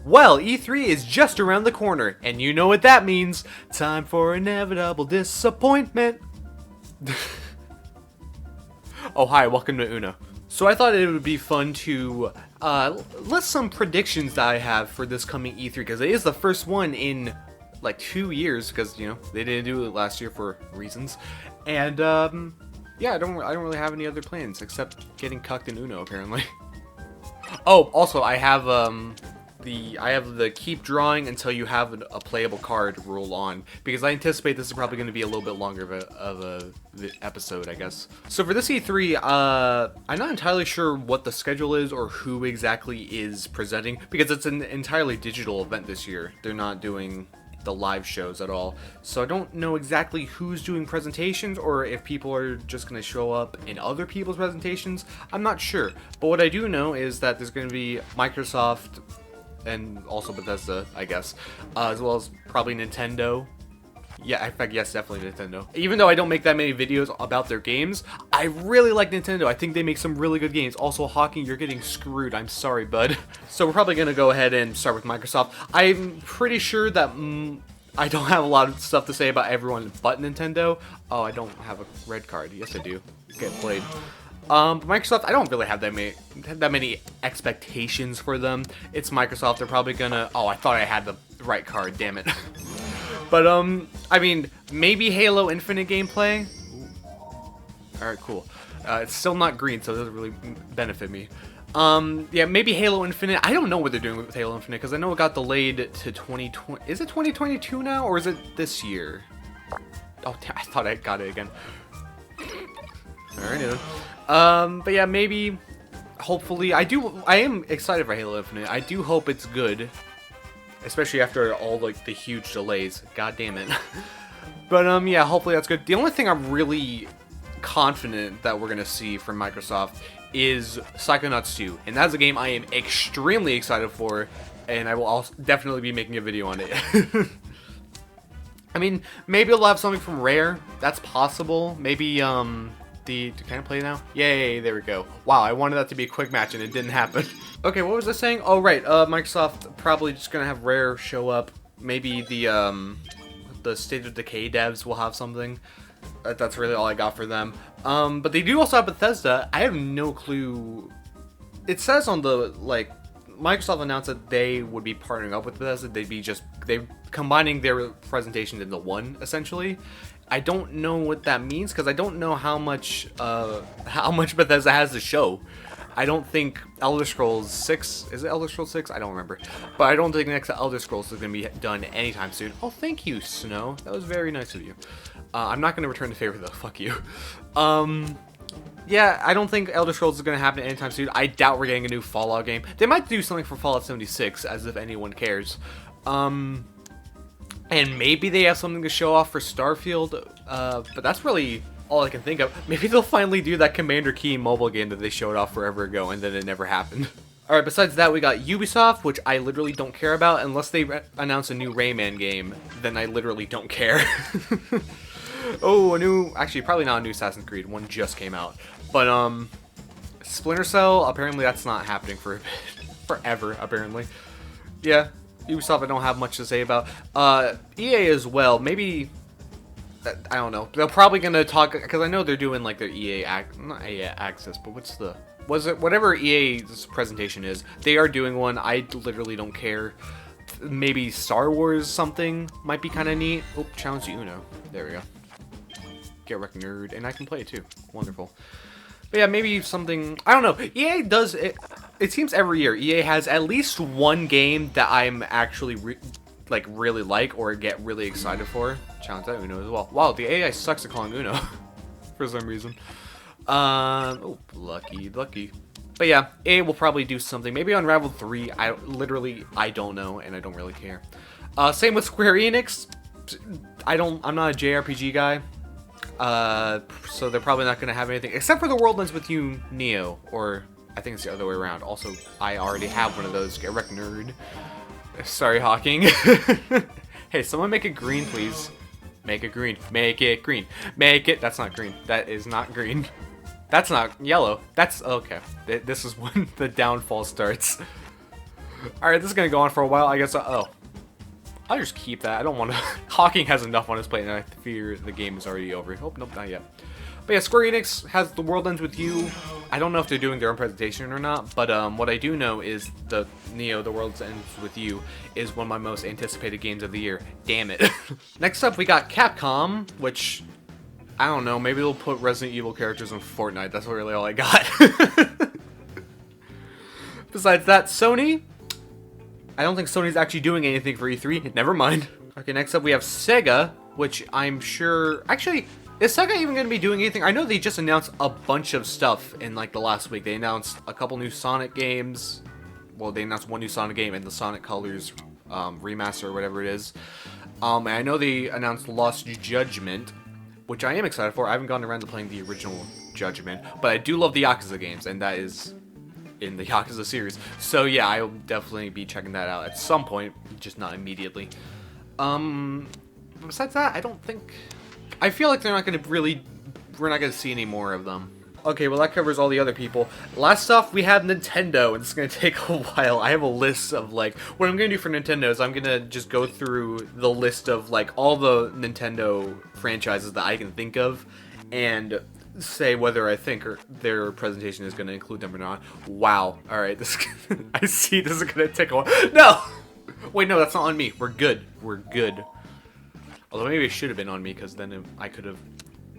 Well, E3 is just around the corner, and you know what that means. Time for inevitable disappointment. Oh, hi, welcome to Uno. So I thought it would be fun to list some predictions that I have for this coming E3, because it is the first one in like 2 years, because, you know, they didn't do it last year for reasons. And, yeah, I don't really have any other plans, except getting cucked in Uno, apparently. Oh, also, I have the keep drawing until you have a playable card rule on, because I anticipate this is probably going to be a little bit longer of a episode, I guess. So for this E3, I'm not entirely sure what the schedule is or who exactly is presenting, because it's an entirely digital event this year. They're not doing the live shows at all, so I don't know exactly who's doing presentations or if people are just going to show up in other people's presentations. I'm not sure, but what I do know is that there's going to be Microsoft and also Bethesda, I guess, as well as probably Nintendo. Yeah, in fact, yes, definitely Nintendo. Even though I don't make that many videos about their games, I really like Nintendo. I think they make some really good games. Also, Hawking, you're getting screwed. I'm sorry, bud. So we're probably going to go ahead and start with Microsoft. I'm pretty sure that I don't have a lot of stuff to say about everyone but Nintendo. Oh, I don't have a red card. Yes, I do. Get played. Microsoft, I don't really have that many expectations for them. It's Microsoft. They're probably gonna... Oh, I thought I had the right card. Damn it. But, I mean, maybe Halo Infinite gameplay? Alright, cool. It's still not green, so it doesn't really benefit me. Yeah, maybe Halo Infinite. I don't know what they're doing with Halo Infinite, because I know it got delayed to 2020. Is it 2022 now, or is it this year? Oh, I thought I got it again. Alright, then. But yeah, maybe, hopefully, I am excited for Halo Infinite. I do hope it's good. Especially after all, like, the huge delays. God damn it. But, yeah, hopefully that's good. The only thing I'm really confident that we're gonna see from Microsoft is Psychonauts 2. And that's a game I am extremely excited for, and I will also definitely be making a video on it. I mean, maybe it'll have something from Rare. That's possible. Maybe, can I play now? Yay, there we go. Wow, I wanted that to be a quick match and it didn't happen. Okay, what was I saying? Oh, right, Microsoft probably just gonna have Rare show up. Maybe the State of Decay devs will have something. That's really all I got for them. But they do also have Bethesda. I have no clue. It says on the, like, Microsoft announced that they would be partnering up with Bethesda. They're combining their presentations into one, essentially. I don't know what that means, because I don't know how much Bethesda has to show. I don't think Elder Scrolls 6, is it Elder Scrolls 6? I don't remember. But I don't think the next Elder Scrolls is going to be done anytime soon. Oh, thank you, Snow. That was very nice of you. I'm not going to return the favor, though. Fuck you. Yeah, I don't think Elder Scrolls is going to happen anytime soon. I doubt we're getting a new Fallout game. They might do something for Fallout 76, as if anyone cares. And maybe they have something to show off for Starfield, but that's really all I can think of. Maybe they'll finally do that Commander Keen mobile game that they showed off forever ago, and then it never happened. Alright, besides that, we got Ubisoft, which I literally don't care about. Unless they announce a new Rayman game, then I literally don't care. Oh, actually, probably not a new Assassin's Creed. One just came out. But, Splinter Cell, apparently that's not happening for forever, apparently. Yeah. Ubisoft, I don't have much to say about. EA as well. Maybe, I don't know. They're probably gonna talk, because I know they're doing like their not EA Access, but whatever EA's presentation is. They are doing one. I literally don't care. Maybe Star Wars something might be kind of neat. Oh, challenge to Uno. There we go. Get wrecked, nerd, and I can play it too. Wonderful. But yeah, maybe something, I don't know. EA does it. It seems every year EA has at least one game that I'm actually really like or get really excited for. Challenge that Uno as well. Wow, the AI sucks at calling Uno for some reason. Oh, lucky. But yeah, EA will probably do something. Maybe Unravel 3. I don't know, and I don't really care. Same with Square Enix. I'm not a JRPG guy. So they're probably not going to have anything except for the World Ends With You Neo, or I think it's the other way around. Also, I already have one of those. Get wrecked, nerd. Sorry, Hawking. Hey, someone make it green, please. Make it green. Make it green. Make it. That's not green. That is not green. That's not yellow. That's okay. This is when the downfall starts. Alright, this is gonna go on for a while. I guess, oh. I'll just keep that. I don't want to... Hawking has enough on his plate, and I fear the game is already over. Oh, nope, not yet. But yeah, Square Enix has The World Ends With You. I don't know if they're doing their own presentation or not, but what I do know is the Neo, The World Ends With You, is one of my most anticipated games of the year. Damn it. Next up, we got Capcom, which, I don't know, maybe they'll put Resident Evil characters in Fortnite. That's really all I got. Besides that, Sony. I don't think Sony's actually doing anything for E3. Never mind. Okay, next up we have Sega, which I'm sure... Actually, is Sega even going to be doing anything? I know they just announced a bunch of stuff in, like, the last week. They announced a couple new Sonic games. Well, they announced one new Sonic game and the Sonic Colors remaster or whatever it is. And I know they announced Lost Judgment, which I am excited for. I haven't gone around to playing the original Judgment, but I do love the Yakuza games, and that is... in the Yakuza series. So yeah, I'll definitely be checking that out at some point, just not immediately. Besides that, I don't think... I feel like they're not going to really... We're not going to see any more of them. Okay, well that covers all the other people. Last off, we have Nintendo, and it's going to take a while. I have a list of, like... What I'm going to do for Nintendo is I'm going to just go through the list of, like, all the Nintendo franchises that I can think of, and... say whether I think their presentation is going to include them or not. Wow. Alright, this I see this is going to take a while. No! Wait, no, that's not on me. We're good. We're good. Although maybe it should have been on me, because then I could have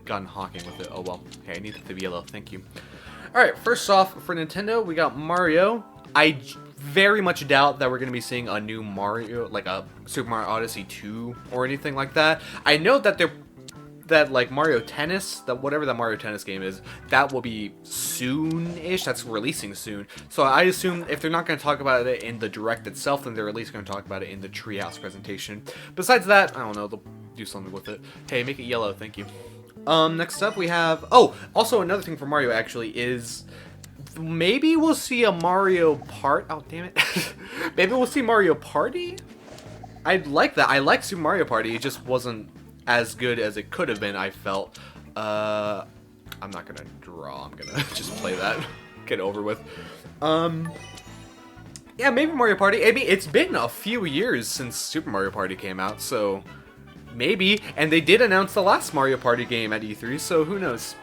gotten Hawking with it. Oh well. Hey, I need it to be yellow. Thank you. Alright, first off, for Nintendo, we got Mario. I very much doubt that we're going to be seeing a new Mario, like a Super Mario Odyssey 2 or anything like that. I know that like Mario Tennis, that whatever that Mario Tennis game is, that will be soon-ish. That's releasing soon. So I assume if they're not going to talk about it in the Direct itself, then they're at least going to talk about it in the Treehouse presentation. Besides that, I don't know, they'll do something with it. Hey, make it yellow, thank you. Next up we have... Oh, also another thing for Mario actually is... Maybe we'll see a Mario Part... Oh, damn it. Maybe we'll see Mario Party? I'd like that. I like Super Mario Party. It just wasn't as good as it could have been, I felt. I'm not gonna draw. I'm gonna just play that. Get over with. Yeah, maybe Mario Party. I mean, it's been a few years since Super Mario Party came out, so maybe. And they did announce the last Mario Party game at E3, so who knows?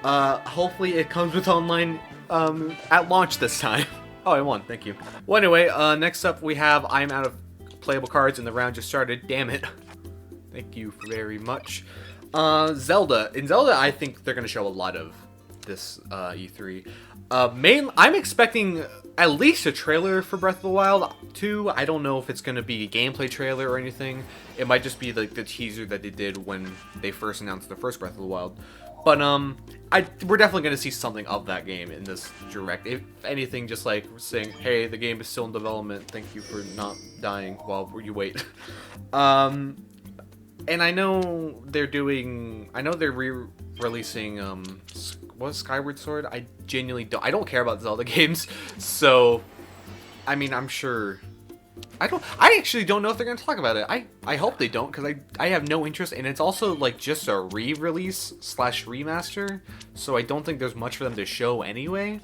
Hopefully it comes with online at launch this time. Oh, I won. Thank you. Well, anyway, next up we have I'm out of playable cards and the round just started. Damn it. Thank you very much. Zelda. In Zelda, I think they're going to show a lot of this E3. I'm expecting at least a trailer for Breath of the Wild 2. I don't know if it's going to be a gameplay trailer or anything. It might just be like the teaser that they did when they first announced the first Breath of the Wild. But we're definitely going to see something of that game in this Direct. If anything, just like saying, hey, the game is still in development. Thank you for not dying while you wait. And I know they're re-releasing, what, Skyward Sword? I genuinely I don't care about Zelda games, so, I mean, I'm sure, I actually don't know if they're going to talk about it. I hope they don't, because I have no interest, and it's also, like, just a re-release / remaster, so I don't think there's much for them to show anyway,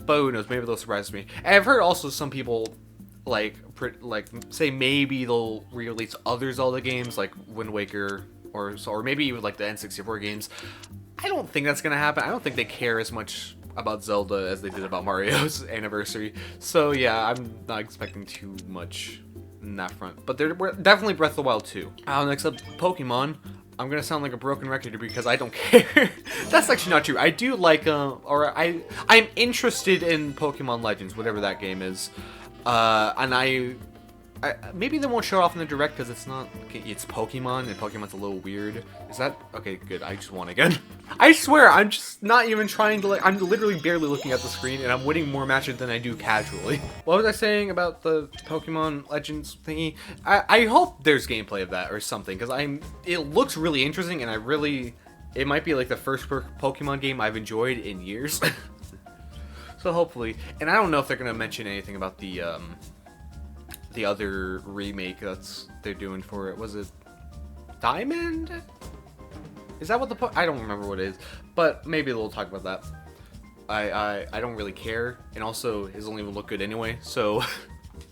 but who knows, maybe they'll surprise me. And I've heard also some people... like say maybe they'll re-release other Zelda games like Wind Waker or maybe even like the N64 games. I don't think that's gonna happen. I don't think they care as much about Zelda as they did about Mario's anniversary. So yeah, I'm not expecting too much in that front. But they're definitely Breath of the Wild 2. Next up, Pokemon. I'm gonna sound like a broken record because I don't care. That's actually not true. I do like I'm interested in Pokemon Legends, whatever that game is. And maybe they won't show it off in the Direct because it's Pokemon, and Pokemon's a little weird. Is that, okay, good, I just won again. I swear, I'm just not even trying to, I'm literally barely looking at the screen, and I'm winning more matches than I do casually. What was I saying about the Pokemon Legends thingy? I hope there's gameplay of that or something, because it looks really interesting, and it might be like the first Pokemon game I've enjoyed in years. So hopefully, and I don't know if they're gonna mention anything about the other remake they're doing for it. Was it Diamond? Is that what I don't remember what it is, but maybe they'll talk about that. I don't really care, and also it doesn't even look good anyway. So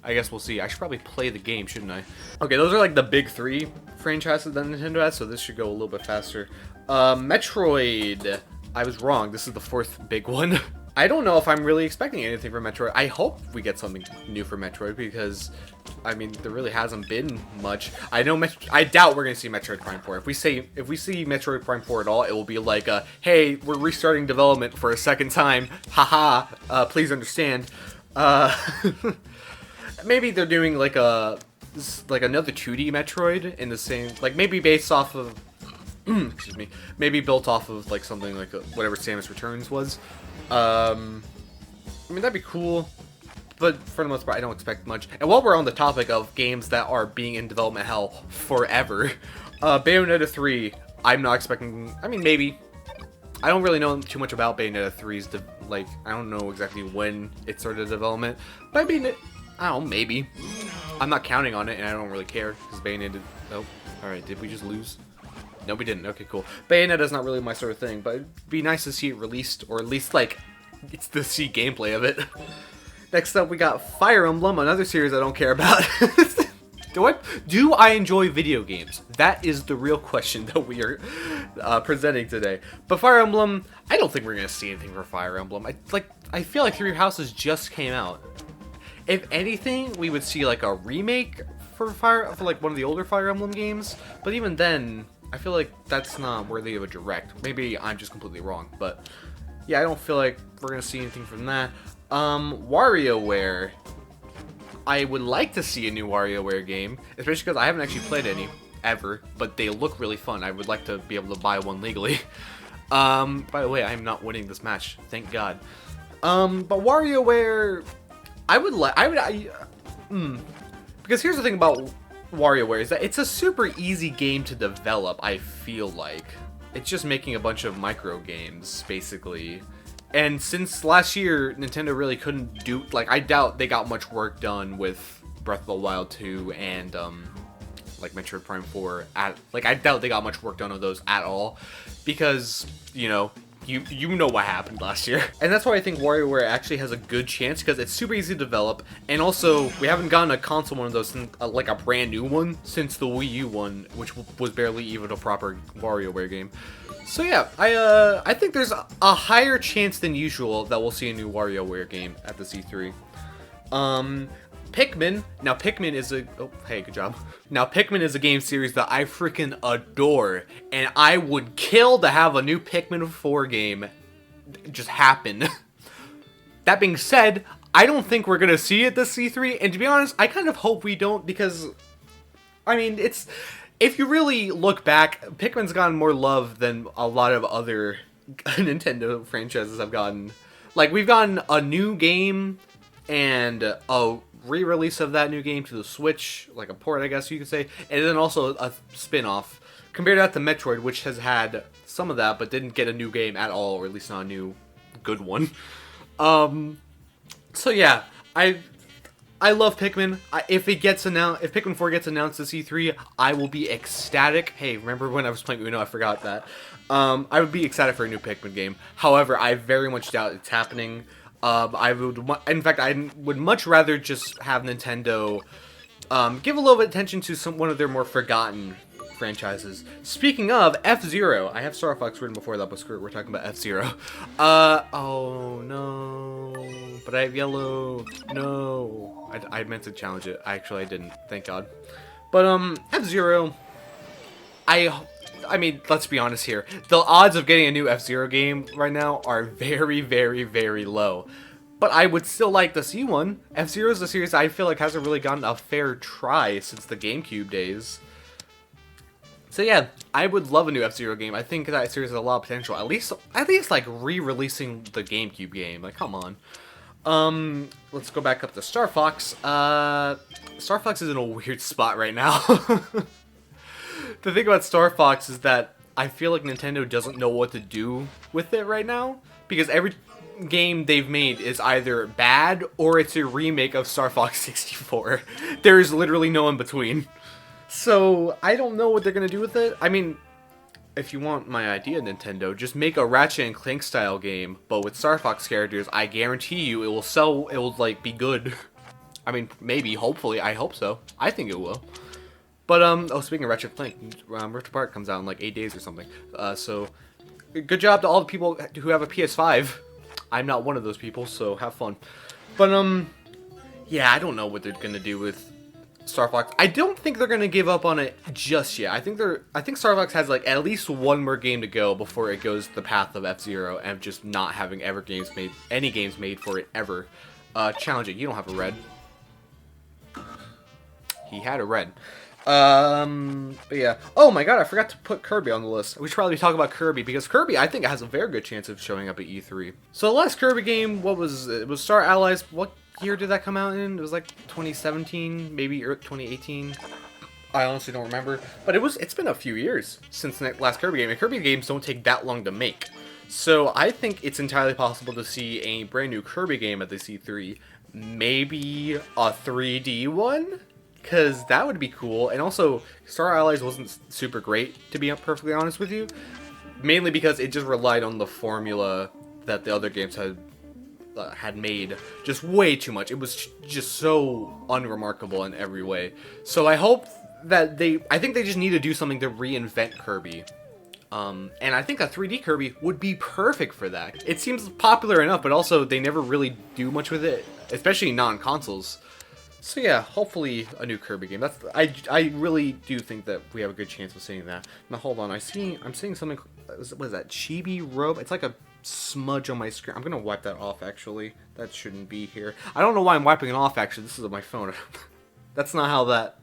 I guess we'll see. I should probably play the game, shouldn't I? Okay, those are like the big 3 franchises that Nintendo has, so this should go a little bit faster. Metroid. I was wrong. This is the 4th big one. I don't know if I'm really expecting anything from Metroid. I hope we get something new for Metroid because, I mean, there really hasn't been much. I know I doubt we're gonna see Metroid Prime 4. If we see Metroid Prime 4 at all, it will be like, hey, we're restarting development for a 2nd time. Haha. Please understand. Maybe they're doing like another 2D Metroid in the same, like maybe based off of, excuse me, maybe built off of like something like whatever Samus Returns was. I mean, that'd be cool, but for the most part, I don't expect much. And while we're on the topic of games that are being in development hell forever, Bayonetta 3, I'm not expecting, I mean, maybe. I don't really know too much about Bayonetta 3's, like, I don't know exactly when it started development, but I mean, I don't know, maybe. I'm not counting on it, and I don't really care, because Bayonetta, oh, alright, did we just lose? No, we didn't. Okay, cool. Bayonetta's not really my sort of thing, but it'd be nice to see it released, or at least, like, it's to see gameplay of it. Next up, we got Fire Emblem, another series I don't care about. Do I enjoy video games? That is the real question that we are presenting today. But Fire Emblem, I don't think we're going to see anything for Fire Emblem. I feel like Three Houses just came out. If anything, we would see, like, a remake for like, one of the older Fire Emblem games. But even then, I feel like that's not worthy of a direct. Maybe I'm just completely wrong, but yeah, I don't feel like we're gonna see anything from that. Warioware. I would like to see a new Warioware game, especially because I haven't actually played any ever, but they look really fun. I would like to be able to buy one legally. By the way, I am not winning this match, thank God. But WarioWare, because here's the thing about WarioWare is that it's a super easy game to develop, I feel like. It's just making a bunch of micro games, basically. And since last year, Nintendo really couldn't do, like, I doubt they got much work done with Breath of the Wild 2 and, like, Metroid Prime 4. I doubt they got much work done on those at all. Because, you know, you know what happened last year. And that's why I think WarioWare actually has a good chance, because it's super easy to develop, and also, we haven't gotten a console one of those, like a brand new one, since the Wii U one, which was barely even a proper WarioWare game. So yeah, I think there's a higher chance than usual that we'll see a new WarioWare game at the C3. Pikmin. Now, Pikmin is a... Oh, hey, good job. Now, Pikmin is a game series that I freaking adore. And I would kill to have a new Pikmin 4 game just happen. That being said, I don't think we're going to see it this C3. And to be honest, I kind of hope we don't because... I mean, it's... If you really look back, Pikmin's gotten more love than a lot of other Nintendo franchises have gotten. Like, we've gotten a new game and a re-release of that new game to the Switch, like a port, I guess you could say, and then also a spin-off. Compared that to Metroid, which has had some of that, but didn't get a new game at all, or at least not a new good one. So yeah, I love Pikmin. If Pikmin 4 gets announced at E3, I will be ecstatic. Hey, remember when I was playing Uno? I forgot that. I would be excited for a new Pikmin game. However, I very much doubt it's happening. In fact, I would much rather just have Nintendo give a little bit of attention to one of their more forgotten franchises. Speaking of F-Zero, I have Star Fox written before that, but screw it, we're talking about F-Zero. Oh no, but I have yellow. No, I meant to challenge it. I didn't. Thank God. But F-Zero, I mean, let's be honest here. The odds of getting a new F-Zero game right now are very, very, very low. But I would still like to see one. F-Zero is a series I feel like hasn't really gotten a fair try since the GameCube days. So yeah, I would love a new F-Zero game. I think that series has a lot of potential. At least like re-releasing the GameCube game. Like, come on. Let's go back up to Star Fox. Star Fox is in a weird spot right now. The thing about Star Fox is that I feel like Nintendo doesn't know what to do with it right now, because every game they've made is either bad or it's a remake of Star Fox 64. There is literally no in between. So I don't know what they're gonna do with it. I mean, if you want my idea, Nintendo, just make a Ratchet and Clank style game, but with Star Fox characters. I guarantee you it will sell. It will like be good. I mean, maybe, hopefully, I hope so. I think it will. But, oh, speaking of Ratchet & Clank, Rift Apart comes out in like 8 days or something. So, good job to all the people who have a PS5. I'm not one of those people, so have fun. But, yeah, I don't know what they're gonna do with Star Fox. I don't think they're gonna give up on it just yet. I think Star Fox has like at least one more game to go before it goes the path of F-Zero and just not having any games made for it ever. Challenging. You don't have a red. He had a red. But yeah. Oh my god, I forgot to put Kirby on the list. We should probably talk about Kirby, because Kirby, I think, has a very good chance of showing up at E3. So the last Kirby game, what was it? It was Star Allies. What year did that come out in? It was like 2017, maybe 2018. I honestly don't remember. But it's been a few years since the last Kirby game. And Kirby games don't take that long to make. So I think it's entirely possible to see a brand new Kirby game at this E3. Maybe a 3D one? Because that would be cool. And also, Star Allies wasn't super great, to be perfectly honest with you. Mainly because it just relied on the formula that the other games had made just way too much. It was just so unremarkable in every way. So I hope that I think they just need to do something to reinvent Kirby. And I think a 3D Kirby would be perfect for that. It seems popular enough, but also they never really do much with it, especially non-consoles. So yeah, hopefully a new Kirby game. I really do think that we have a good chance of seeing that. Now hold on, I'm seeing something. What is that? Chibi Robe? It's like a smudge on my screen. I'm gonna wipe that off. Actually, that shouldn't be here. I don't know why I'm wiping it off. Actually, this is on my phone. That's not how that.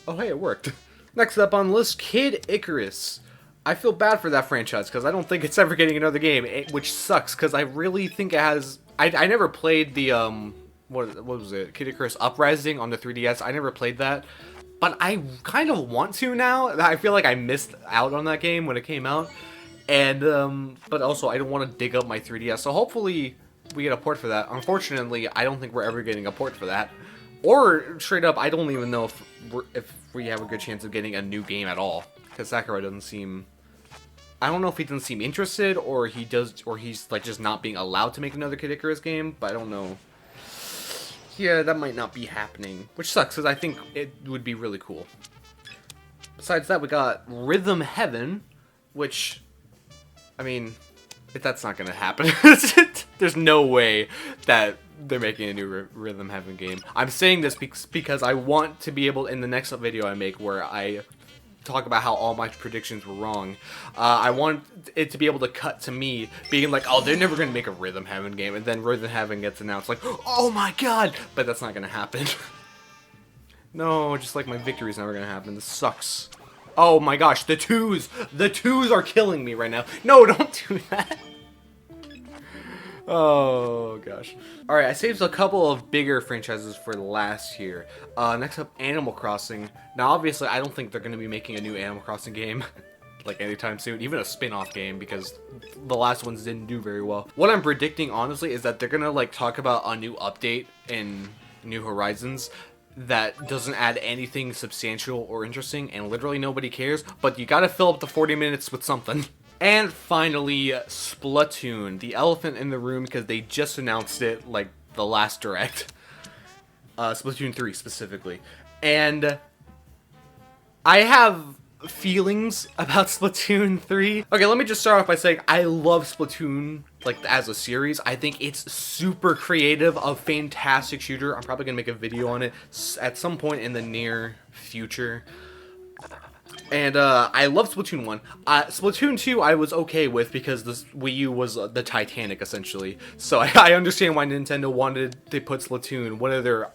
Oh hey, it worked. Next up on the list, Kid Icarus. I feel bad for that franchise because I don't think it's ever getting another game, which sucks because I really think it has. I never played the what was it? Kid Icarus Uprising on the 3DS. I never played that, but I kind of want to now. I feel like I missed out on that game when it came out, and but also I don't want to dig up my 3DS. So hopefully we get a port for that. Unfortunately, I don't think we're ever getting a port for that, or straight up, I don't even know if we have a good chance of getting a new game at all. Because Sakurai doesn't seem. I don't know if he doesn't seem interested, or he's like just not being allowed to make another Kid Icarus game. But I don't know. Yeah, that might not be happening, which sucks because I think it would be really cool. Besides that, we got Rhythm Heaven, which, I mean, that's not gonna happen. There's no way that they're making a new Rhythm Heaven game. I'm saying this because I want to be able, in the next video I make where I talk about how all my predictions were wrong, I want it to be able to cut to me being like, oh, they're never going to make a Rhythm Heaven game, and then Rhythm Heaven gets announced like, oh my god, but that's not going to happen. No, just like my victory's never going to happen. This sucks. Oh my gosh, the twos are killing me right now. No, don't do that. Oh gosh. Alright, I saved a couple of bigger franchises for last year. Next up, Animal Crossing. Now obviously I don't think they're going to be making a new Animal Crossing game like anytime soon, even a spin-off game, because the last ones didn't do very well. What I'm predicting honestly is that they're going to like talk about a new update in New Horizons that doesn't add anything substantial or interesting, and literally nobody cares, but you gotta fill up the 40 minutes with something. And finally, Splatoon, the elephant in the room, because they just announced it, like, the last Direct. Splatoon 3, specifically. And I have feelings about Splatoon 3. Okay, let me just start off by saying I love Splatoon, like, as a series. I think it's super creative, a fantastic shooter. I'm probably gonna make a video on it at some point in the near future. And I love Splatoon 1. Splatoon 2 I was okay with because the Wii U was the Titanic, essentially. So I understand why Nintendo wanted to put Splatoon, one of their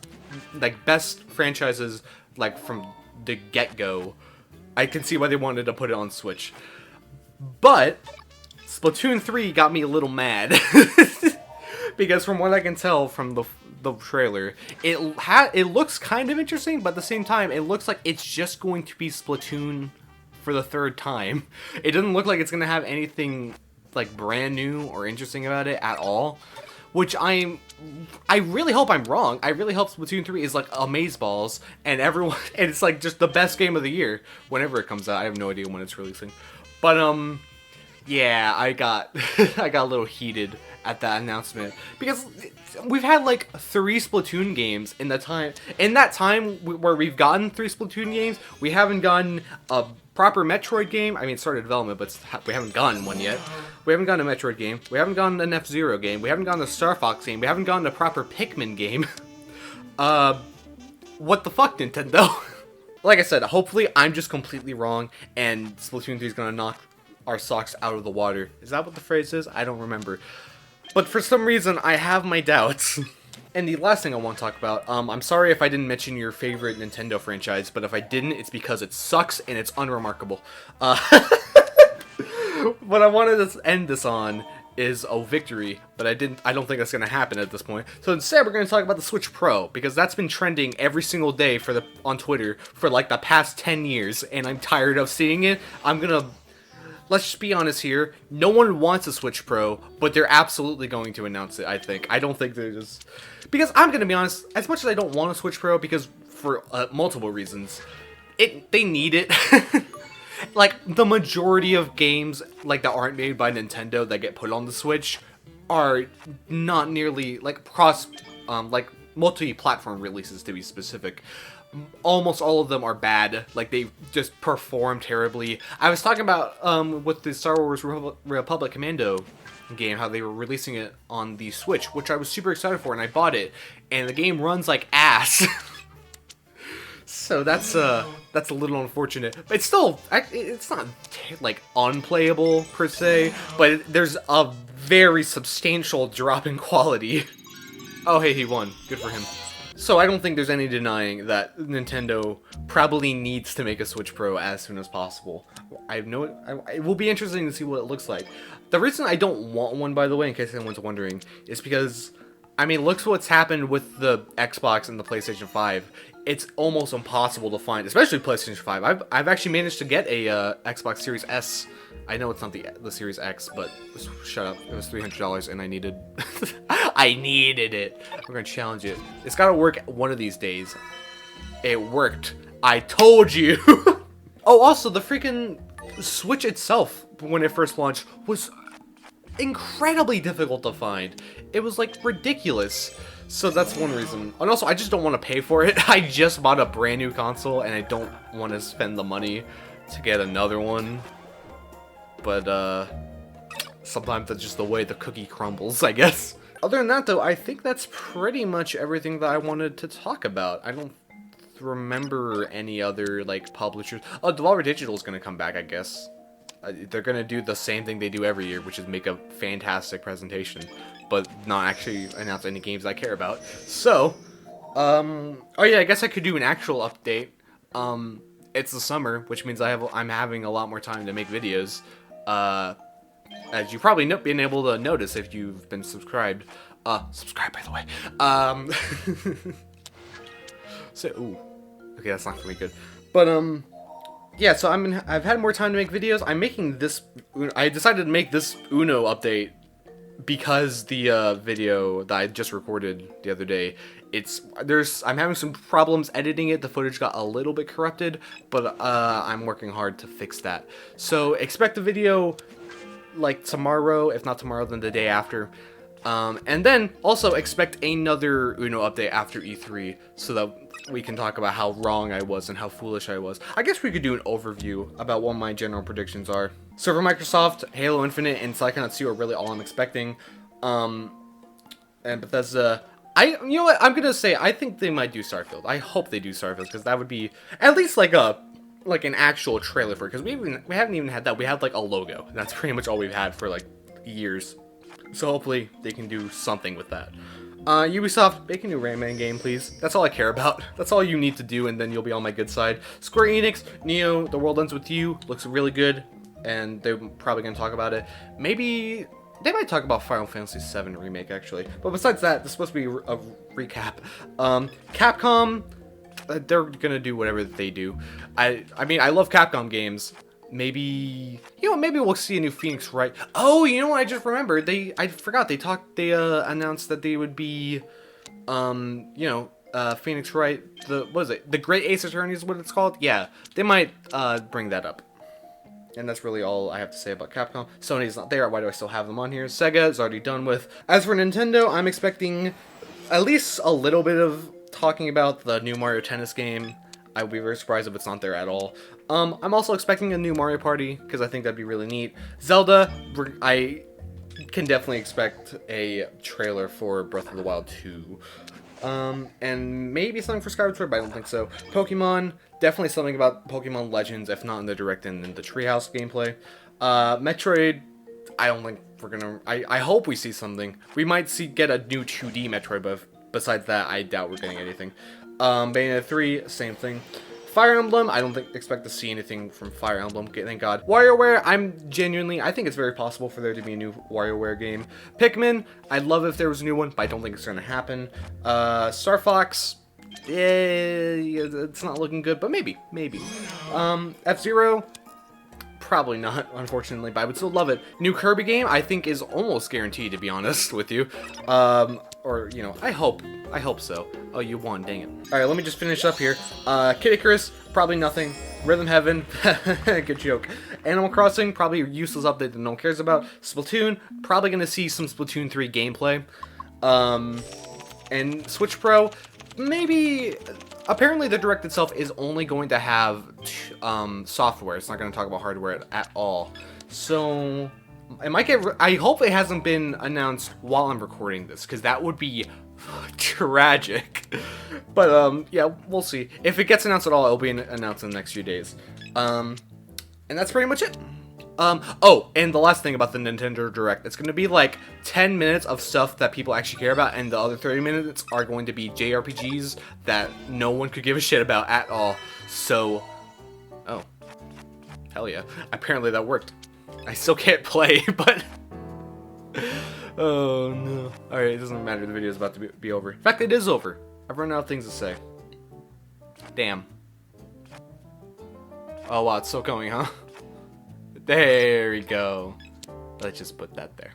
like best franchises, like from the get-go. I can see why they wanted to put it on Switch. But Splatoon 3 got me a little mad. Because from what I can tell from the trailer, it looks kind of interesting, but at the same time, it looks like it's just going to be Splatoon for the third time. It doesn't look like it's going to have anything like brand new or interesting about it at all, which I really hope I'm wrong. I really hope Splatoon 3 is like amazeballs and everyone, and it's like just the best game of the year whenever it comes out. I have no idea when it's releasing, but yeah, I got I got a little heated at that announcement, because we've had like 3 Splatoon games in that time where we've gotten 3 Splatoon games. We haven't gotten a proper Metroid game. I mean, it started development, but we haven't gotten one yet. We haven't gotten a Metroid game. We haven't gotten an F-Zero game. We haven't gotten a Star Fox game. We haven't gotten a proper Pikmin game. What the fuck, Nintendo? Like I said, hopefully I'm just completely wrong, and Splatoon 3 is gonna knock our socks out of the water. Is that what the phrase is? I don't remember. But for some reason, I have my doubts. And the last thing I want to talk about, I'm sorry if I didn't mention your favorite Nintendo franchise, but if I didn't, it's because it sucks and it's unremarkable. What I wanted to end this on is a victory, but I don't think that's going to happen at this point. So instead, we're going to talk about the Switch Pro, because that's been trending every single day on Twitter for like the past 10 years, and I'm tired of seeing it. Let's just be honest here, no one wants a Switch Pro, but they're absolutely going to announce it, I think. I don't think they're just... Because I'm going to be honest, as much as I don't want a Switch Pro, because for multiple reasons, they need it. Like, the majority of games like that aren't made by Nintendo that get put on the Switch are not nearly, like, like, multi-platform releases, to be specific. Almost all of them are bad. Like, they just perform terribly. I was talking about with the Star Wars Republic Commando game, how they were releasing it on the Switch, which I was super excited for, and I bought it, and the game runs like ass. So that's a little unfortunate. But it's not like unplayable per se, but there's a very substantial drop in quality. Oh hey, he won. Good for him. So I don't think there's any denying that Nintendo probably needs to make a Switch Pro as soon as possible. It will be interesting to see what it looks like. The reason I don't want one, by the way, in case anyone's wondering, is because, I mean, look what's happened with the Xbox and the PlayStation 5. It's almost impossible to find, especially PlayStation 5. I've actually managed to get a Xbox Series S. I know it's not the Series X, but shut up. It was $300 and I needed I needed it. We're gonna challenge it. It's gotta work one of these days. It worked. I told you. Oh, also the freaking Switch itself, when it first launched, was incredibly difficult to find. It was like ridiculous. So that's one reason. And also, I just don't want to pay for it. I just bought a brand new console, and I don't want to spend the money to get another one. But, sometimes that's just the way the cookie crumbles, I guess. Other than that, though, I think that's pretty much everything that I wanted to talk about. I don't remember any other, like, publishers. Oh, Devolver Digital is going to come back, I guess. They're going to do the same thing they do every year, which is make a fantastic presentation, but not actually announce any games I care about. So, oh yeah, I guess I could do an actual update. It's the summer, which means I'm having a lot more time to make videos. As you probably been able to notice if you've been subscribed. Subscribe, by the way. So, ooh. Okay, that's not gonna be good. But, yeah, so I've had more time to make videos. I decided to make this Uno update because the video that I just recorded the other day, I'm having some problems editing it. The footage got a little bit corrupted, but I'm working hard to fix that. So expect the video like tomorrow, if not tomorrow, then the day after. And then also expect another Uno update after E3, so that we can talk about how wrong I was and how foolish I was. I guess we could do an overview about what my general predictions are. So for Microsoft, Halo Infinite and Psychonauts 2 are really all I'm expecting. And Bethesda, you know what, I'm gonna say I think they might do Starfield. I hope they do Starfield, because that would be at least like an actual trailer for it, because we haven't even had that. We had like a logo, and that's pretty much all we've had for like years. So hopefully they can do something with that. Ubisoft, make a new Rayman game, please. That's all I care about. That's all you need to do, and then you'll be on my good side. Square Enix, Neo, The World Ends With You, looks really good, and they're probably going to talk about it. Maybe they might talk about Final Fantasy VII Remake, actually. But besides that, this is supposed to be a recap. Capcom, they're going to do whatever they do. I mean, I love Capcom games. Maybe we'll see a new Phoenix Wright. Oh, you know what? I just remembered. I forgot. They announced that they would be, Phoenix Wright. What is it? The Great Ace Attorney is what it's called. Yeah, they might bring that up. And that's really all I have to say about Capcom. Sony's not there. Why do I still have them on here? Sega is already done with. As for Nintendo, I'm expecting at least a little bit of talking about the new Mario Tennis game. I would be very surprised if it's not there at all. I'm also expecting a new Mario Party, because I think that'd be really neat. Zelda, I can definitely expect a trailer for Breath of the Wild 2. And maybe something for Skyward Sword, but I don't think so. Pokemon, definitely something about Pokemon Legends, if not in the direct and in the Treehouse gameplay. Metroid, I don't think we're gonna... I hope we see something. We might get a new 2D Metroid, but besides that, I doubt we're getting anything. Bayonetta 3, same thing. Fire Emblem, I don't expect to see anything from Fire Emblem, thank God. Warioware, I think it's very possible for there to be a new Warioware game. Pikmin, I'd love if there was a new one, but I don't think it's going to happen. Star Fox, it's not looking good, but maybe. F-Zero, probably not, unfortunately, but I would still love it. New Kirby game, I think is almost guaranteed, to be honest with you. Or, you know, I hope so. Oh, you won, dang it. Alright, let me just finish up here. Kid Icarus, probably nothing. Rhythm Heaven, good joke. Animal Crossing, probably a useless update that no one cares about. Splatoon, probably gonna see some Splatoon 3 gameplay. And Switch Pro, maybe... Apparently the Direct itself is only going to have software. It's not going to talk about hardware at all. So... I hope it hasn't been announced while I'm recording this, because that would be tragic. But, yeah, we'll see. If it gets announced at all, it'll be announced in the next few days. And that's pretty much it. Oh, and the last thing about the Nintendo Direct, it's going to be like 10 minutes of stuff that people actually care about, and the other 30 minutes are going to be JRPGs that no one could give a shit about at all. So, oh, hell yeah. Apparently that worked. I still can't play, but... Oh, no. Alright, it doesn't matter. The video is about to be over. In fact, it is over. I've run out of things to say. Damn. Oh, wow, it's still going, huh? There we go. Let's just put that there.